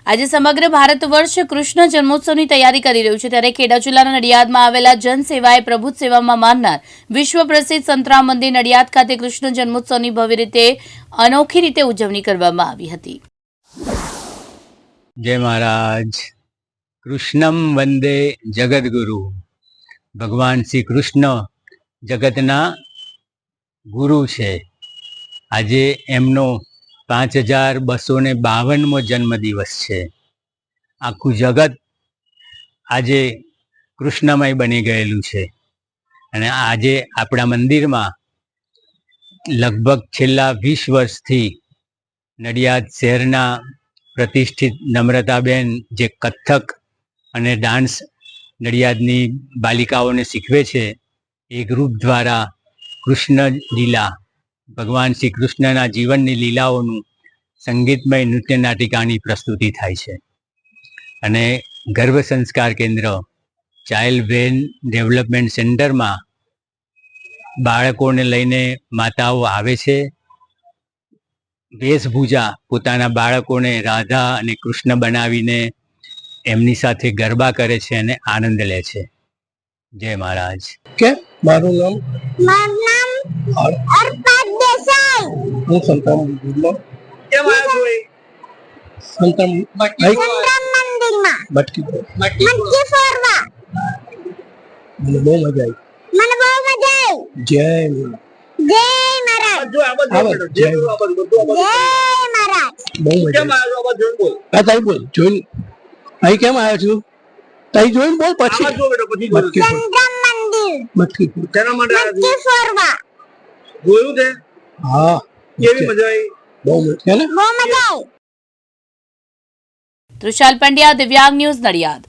આજે સમગ્ર ભારત વર્ષ કૃષ્ણ જન્મોત્સવની તૈયારી કરી રહ્યું છે, ત્યારે ખેડા જિલ્લાના નડિયાદમાં આવેલા જનસેવાએ પ્રભુત સેવામાં માનનાર વિશ્વ પ્રસિદ્ધ સંતરામ મંદિર નડિયાદ ખાતે કૃષ્ણ જન્મોત્સવની ભવ્ય રીતે અનોખી રીતે ઉજવણી કરવામાં આવી હતી. જય મહારાજ. કૃષ્ણમ વંદે જગદગુરુ. ભગવાન શ્રી કૃષ્ણ જગતના ગુરુ છે. આજે એમનો 5252મો જન્મદિવસ છે. આખું જગત આજે કૃષ્ણમય બની ગયેલું છે અને આજે આપણા મંદિરમાં લગભગ છેલ્લા 20 વર્ષથી નડિયાદ શહેરના પ્રતિષ્ઠિત નમ્રતાબેન જે કથક અને ડાન્સ નડિયાદની બાલિકાઓને શીખવે છે, એ ગ્રુપ દ્વારા કૃષ્ણ લીલા, ભગવાન શ્રી કૃષ્ણના જીવનની લીલાઓનું સંગીતમય નૃત્ય નાટિકાની પ્રસ્તુતિ થાય છે. અને ગર્ભ સંસ્કાર કેન્દ્ર ચાઇલ્ડ બ્રેન ડેવલપમેન્ટ સેન્ટરમાં બાળકોને લઈને માતાઓ આવે છે. વેશભૂષા પોતાના બાળકોને રાધા અને કૃષ્ણ બનાવીને એમની સાથે ગરબા કરે છે અને આનંદ લે છે. જય મહારાજ. કે મારું નામ અર્પા દેસાઈ. હું સંતરામ મંદિરમાં કેમ આવ્યો છો? સંતરામ મંદિરમાં મટકી મટકી ફોરવા. મને બહુ મજા આવી. જય મહારાજ. જય મહારાજ. જય મહારાજ. બહુ મજા આવી. આ તારી બોલ જોઈને અહીં કેમ આવ્યો છું? તારી જોઈને બોલ પછી મટકી સંતરામ મંદિર મટકી મટકી ફોરવા. જોયું છે? હા. કેવી મજા આવી? બહુ મજા ને. બહુ મજા આવી. તૃષાલ પંડ્યા, દિવ્યાંગ ન્યૂઝ, નડિયાદ.